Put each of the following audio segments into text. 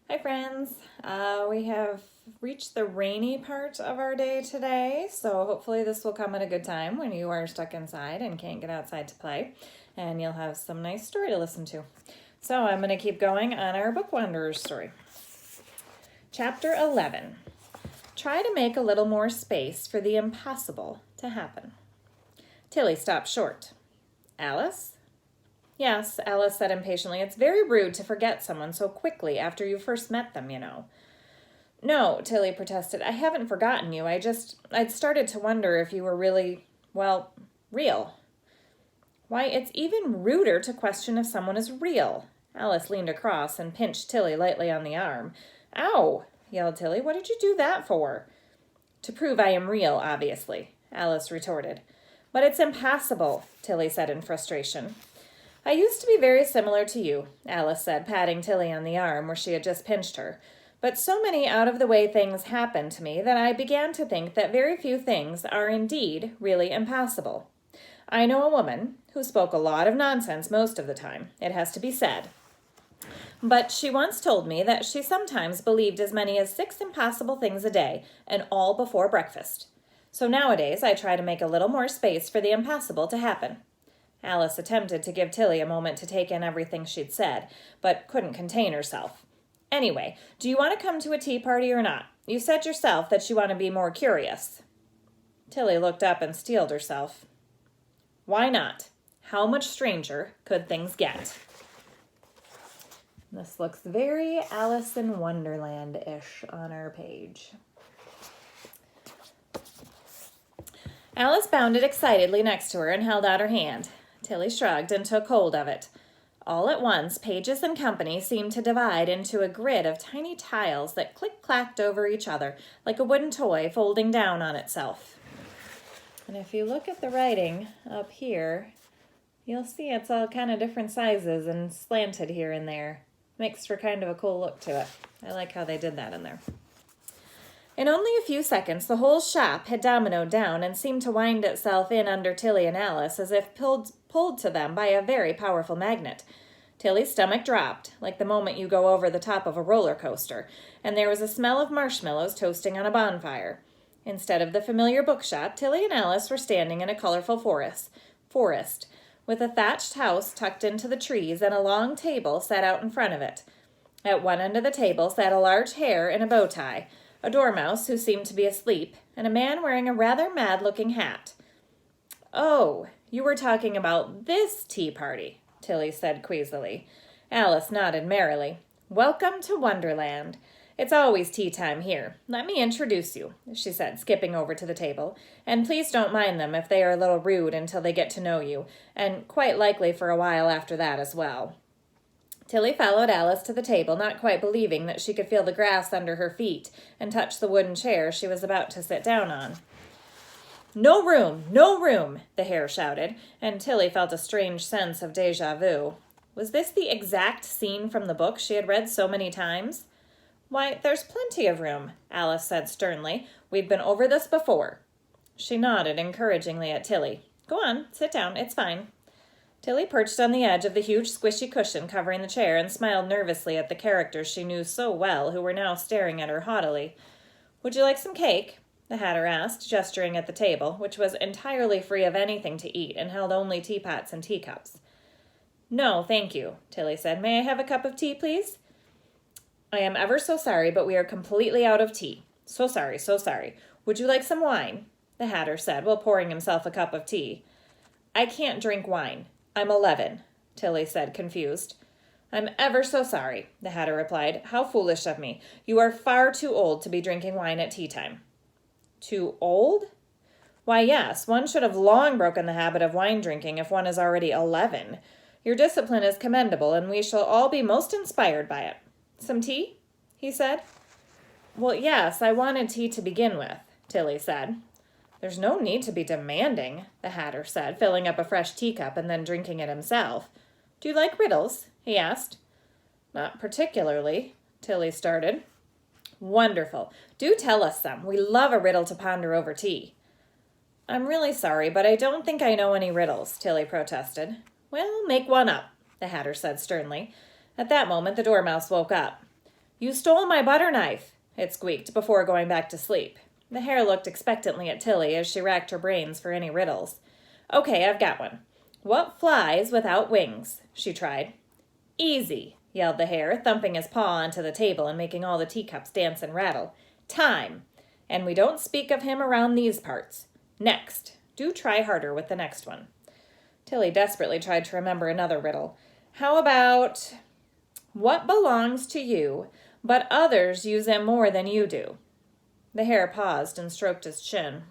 Hi friends, we have reached the rainy part of our day today, so hopefully this will come at a good time when you are stuck inside and can't get outside to play, and you'll have some nice story to listen to. So I'm going to keep going on our Bookwanderers story. Chapter 11. Try to make a little more space for the impossible to happen. Tilly stopped short. Alice? Yes, Alice said impatiently. It's very rude to forget someone so quickly after you first met them, you know. No, Tilly protested. I haven't forgotten you. I'd started to wonder if you were really, well, real. Why, it's even ruder to question if someone is real. Alice leaned across and pinched Tilly lightly on the arm. Ow, yelled Tilly. What did you do that for? To prove I am real, obviously, Alice retorted. But it's impossible, Tilly said in frustration. I used to be very similar to you, Alice said, patting Tilly on the arm where she had just pinched her. But so many out-of-the-way things happened to me that I began to think that very few things are indeed really impossible. I know a woman who spoke a lot of nonsense most of the time, it has to be said. But she once told me that she sometimes believed as many as 6 impossible things a day, and all before breakfast. So nowadays I try to make a little more space for the impossible to happen. Alice attempted to give Tilly a moment to take in everything she'd said, but couldn't contain herself. Anyway, do you want to come to a tea party or not? You said yourself that you want to be more curious. Tilly looked up and steeled herself. Why not? How much stranger could things get? This looks very Alice in Wonderland-ish on our page. Alice bounded excitedly next to her and held out her hand. Tilly shrugged and took hold of it. All at once, Pages and company seemed to divide into a grid of tiny tiles that click-clacked over each other, like a wooden toy folding down on itself. And if you look at the writing up here, you'll see it's all kind of different sizes and slanted here and there. Makes for kind of a cool look to it. I like how they did that in there. In only a few seconds, the whole shop had dominoed down and seemed to wind itself in under Tilly and Alice as if pulled to them by a very powerful magnet. Tilly's stomach dropped, like the moment you go over the top of a roller coaster, and there was a smell of marshmallows toasting on a bonfire. Instead of the familiar bookshop, Tilly and Alice were standing in a colorful forest, with a thatched house tucked into the trees and a long table set out in front of it. At one end of the table sat a large hare in a bow tie, a dormouse who seemed to be asleep, and a man wearing a rather mad-looking hat. Oh, you were talking about this tea party, Tilly said queasily. Alice nodded merrily. Welcome to Wonderland. It's always tea time here. Let me introduce you, she said, skipping over to the table. And please don't mind them if they are a little rude until they get to know you, and quite likely for a while after that as well. Tilly followed Alice to the table, not quite believing that she could feel the grass under her feet and touch the wooden chair she was about to sit down on. No room, no room, the hare shouted, and Tilly felt a strange sense of déjà vu. Was this the exact scene from the book she had read so many times? Why, there's plenty of room, Alice said sternly. We've been over this before. She nodded encouragingly at Tilly. Go on, sit down, it's fine. Tilly perched on the edge of the huge squishy cushion covering the chair and smiled nervously at the characters she knew so well who were now staring at her haughtily. Would you like some cake? The Hatter asked, gesturing at the table, which was entirely free of anything to eat and held only teapots and teacups. No, thank you, Tilly said. May I have a cup of tea, please? I am ever so sorry, but we are completely out of tea. So sorry, so sorry. Would you like some wine? The Hatter said, while pouring himself a cup of tea. I can't drink wine. I'm 11, Tilly said, confused. I'm ever so sorry, the Hatter replied. How foolish of me. You are far too old to be drinking wine at tea time. Too old? Why, yes, one should have long broken the habit of wine drinking if one is already 11. Your discipline is commendable, and we shall all be most inspired by it. Some tea? He said. Well, yes, I wanted tea to begin with, Tilly said. There's no need to be demanding, the Hatter said, filling up a fresh teacup and then drinking it himself. Do you like riddles? He asked. Not particularly, Tilly started. Wonderful. Do tell us some. We love a riddle to ponder over tea. I'm really sorry, but I don't think I know any riddles, Tilly protested. Well, make one up, the Hatter said sternly. At that moment, the Dormouse woke up. You stole my butter knife, it squeaked before going back to sleep. The hare looked expectantly at Tilly as she racked her brains for any riddles. Okay, I've got one. What flies without wings? She tried. Easy, yelled the hare, thumping his paw onto the table and making all the teacups dance and rattle. Time. And we don't speak of him around these parts. Next. Do try harder with the next one. Tilly desperately tried to remember another riddle. How about, what belongs to you, but others use it more than you do? The hare paused and stroked his chin.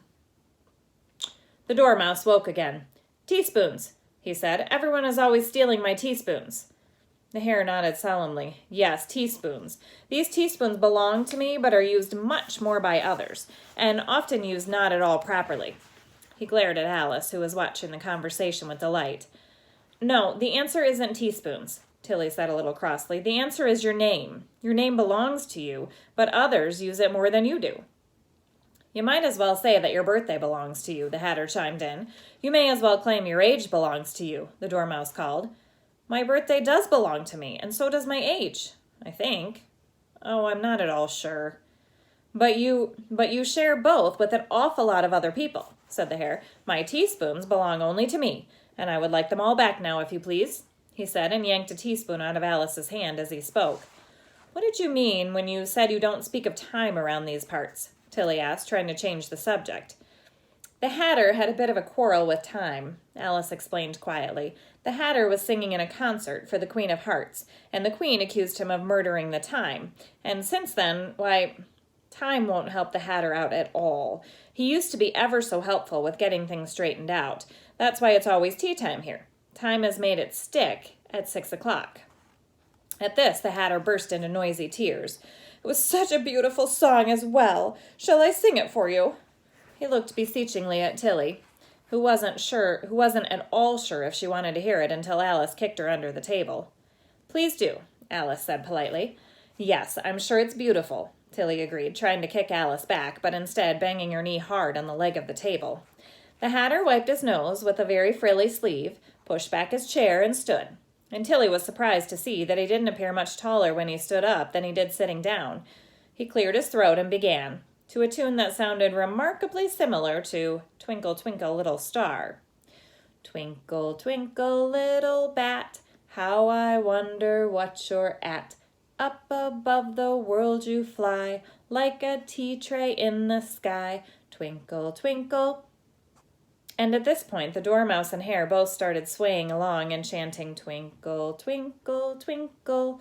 The dormouse woke again. Teaspoons, he said. Everyone is always stealing my teaspoons. The hare nodded solemnly. Yes, teaspoons. These teaspoons belong to me, but are used much more by others, and often used not at all properly. He glared at Alice, who was watching the conversation with delight. No, the answer isn't teaspoons, Tilly said a little crossly. The answer is your name. Your name belongs to you, but others use it more than you do. You might as well say that your birthday belongs to you, the hatter chimed in. You may as well claim your age belongs to you, the dormouse called. My birthday does belong to me, and so does my age, I think. Oh, I'm not at all sure. But you share both with an awful lot of other people, said the hare. My teaspoons belong only to me, and I would like them all back now, if you please, he said, and yanked a teaspoon out of Alice's hand as he spoke. What did you mean when you said you don't speak of time around these parts? Tilly asked, trying to change the subject. The hatter had a bit of a quarrel with time, Alice explained quietly. The hatter was singing in a concert for the Queen of Hearts, and the Queen accused him of murdering the time. And since then, why, time won't help the hatter out at all. He used to be ever so helpful with getting things straightened out. That's why it's always tea time here. Time has made it stick at 6 o'clock. At this, the hatter burst into noisy tears. It was such a beautiful song as well. Shall I sing it for you? He looked beseechingly at Tilly, who wasn't at all sure if she wanted to hear it until Alice kicked her under the table. Please do, Alice said politely. Yes, I'm sure it's beautiful, Tilly agreed, trying to kick Alice back, but instead banging her knee hard on the leg of the table. The hatter wiped his nose with a very frilly sleeve, pushed back his chair, and stood. And Tilly was surprised to see that he didn't appear much taller when he stood up than he did sitting down. He cleared his throat and began, to a tune that sounded remarkably similar to Twinkle, Twinkle, Little Star. Twinkle, twinkle, little bat, how I wonder what you're at. Up above the world you fly, like a tea tray in the sky. Twinkle, twinkle. And at this point, the dormouse and hare both started swaying along and chanting Twinkle, Twinkle, Twinkle,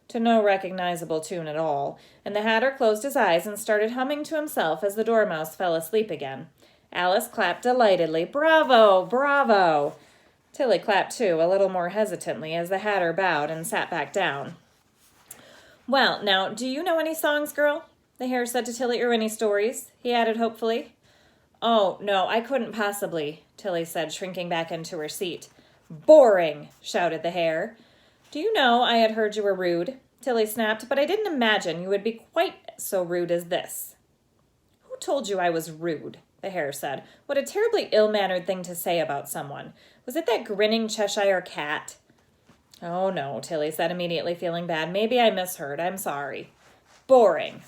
to no recognizable tune at all, and the hatter closed his eyes and started humming to himself as the dormouse fell asleep again. Alice clapped delightedly. Bravo! Bravo! Tilly clapped too, a little more hesitantly, as the hatter bowed and sat back down. Well, now, do you know any songs, girl? The hare said to Tilly, or any stories? He added hopefully. Oh, no, I couldn't possibly, Tilly said, shrinking back into her seat. Boring, shouted the hare. Do you know I had heard you were rude? Tilly snapped, but I didn't imagine you would be quite so rude as this. Who told you I was rude? The hare said. What a terribly ill-mannered thing to say about someone. Was it that grinning Cheshire cat? Oh, no, Tilly said, immediately feeling bad. Maybe I misheard. I'm sorry. Boring.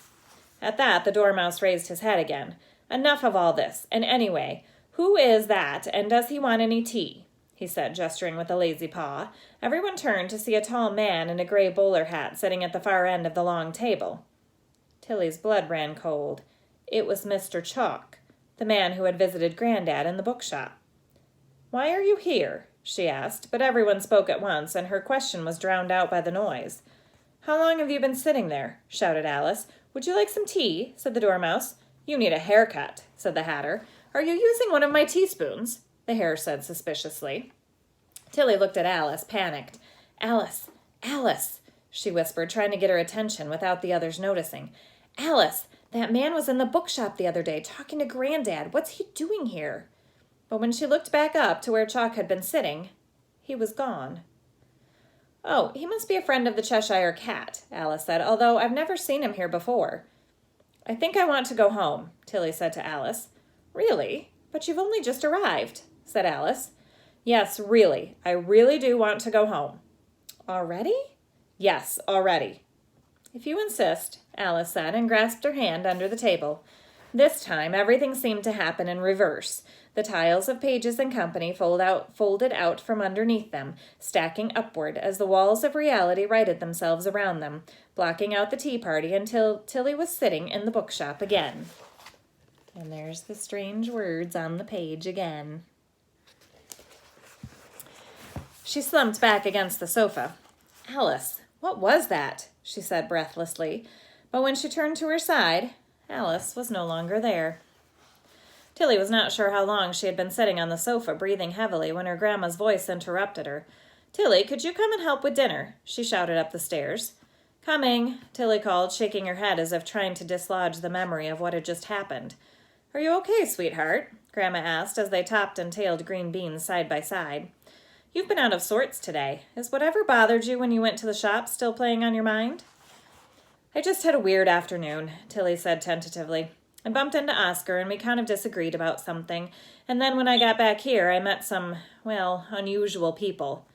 At that, the dormouse raised his head again. Enough of all this. And anyway, who is that, and does he want any tea? He said, gesturing with a lazy paw. Everyone turned to see a tall man in a gray bowler hat sitting at the far end of the long table. Tilly's blood ran cold. It was Mr. Chalk, the man who had visited Grandad in the bookshop. Why are you here? She asked, but everyone spoke at once, and her question was drowned out by the noise. How long have you been sitting there? Shouted Alice. Would you like some tea? Said the dormouse. You need a haircut, said the hatter. Are you using one of my teaspoons? The hare said suspiciously. Tilly looked at Alice, panicked. Alice, Alice, she whispered, trying to get her attention without the others noticing. Alice, that man was in the bookshop the other day talking to Grandad. What's he doing here? But when she looked back up to where Chalk had been sitting, he was gone. Oh, he must be a friend of the Cheshire cat, Alice said, although I've never seen him here before. I think I want to go home, Tilly said to Alice. Really? But you've only just arrived, said Alice. Yes, really. I really do want to go home. Already? Yes, already. If you insist, Alice said, and grasped her hand under the table. This time, everything seemed to happen in reverse. The tiles of Pages and Company folded out from underneath them, stacking upward as the walls of reality righted themselves around them, blocking out the tea party until Tilly was sitting in the bookshop again. And there's the strange words on the page again. She slumped back against the sofa. Alice, what was that? She said breathlessly. But when she turned to her side, Alice was no longer there. Tilly was not sure how long she had been sitting on the sofa, breathing heavily, when her grandma's voice interrupted her. Tilly, could you come and help with dinner? She shouted up the stairs. Coming, Tilly called, shaking her head as if trying to dislodge the memory of what had just happened. Are you okay, sweetheart? Grandma asked as they topped and tailed green beans side by side. You've been out of sorts today. Is whatever bothered you when you went to the shop still playing on your mind? I just had a weird afternoon, Tilly said tentatively. I bumped into Oscar and we kind of disagreed about something, and then when I got back here I met some, unusual people.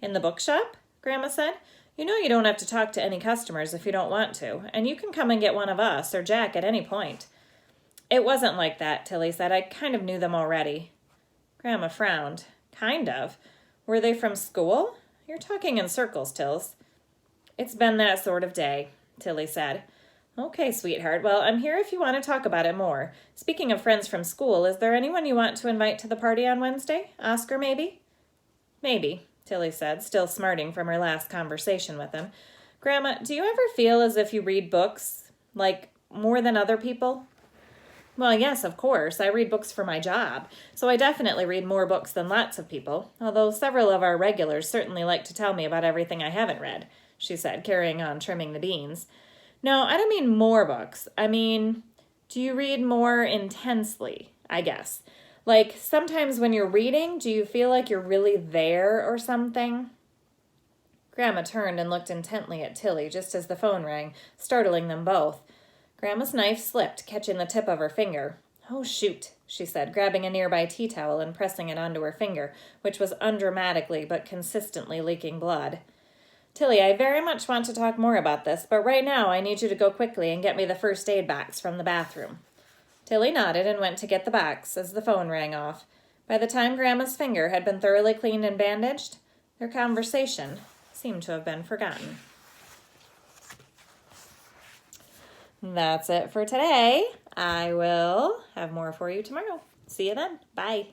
In the bookshop? Grandma said. You know you don't have to talk to any customers if you don't want to, and you can come and get one of us or Jack at any point. It wasn't like that, Tilly said. I kind of knew them already. Grandma frowned. Kind of. Were they from school? You're talking in circles, Tills. It's been that sort of day, Tilly said. Okay, sweetheart. Well, I'm here if you want to talk about it more. Speaking of friends from school, is there anyone you want to invite to the party on Wednesday? Oscar, maybe? Maybe, Tilly said, still smarting from her last conversation with him. Grandma, do you ever feel as if you read books, like, more than other people? Well, yes, of course. I read books for my job, so I definitely read more books than lots of people, although several of our regulars certainly like to tell me about everything I haven't read, she said, carrying on trimming the beans. No, I don't mean more books. I mean, do you read more intensely, I guess? Like, sometimes when you're reading, do you feel like you're really there or something? Grandma turned and looked intently at Tilly just as the phone rang, startling them both. Grandma's knife slipped, catching the tip of her finger. Oh, shoot, she said, grabbing a nearby tea towel and pressing it onto her finger, which was undramatically but consistently leaking blood. Tilly, I very much want to talk more about this, but right now I need you to go quickly and get me the first aid box from the bathroom. Tilly nodded and went to get the box as the phone rang off. By the time Grandma's finger had been thoroughly cleaned and bandaged, their conversation seemed to have been forgotten. That's it for today. I will have more for you tomorrow. See you then. Bye.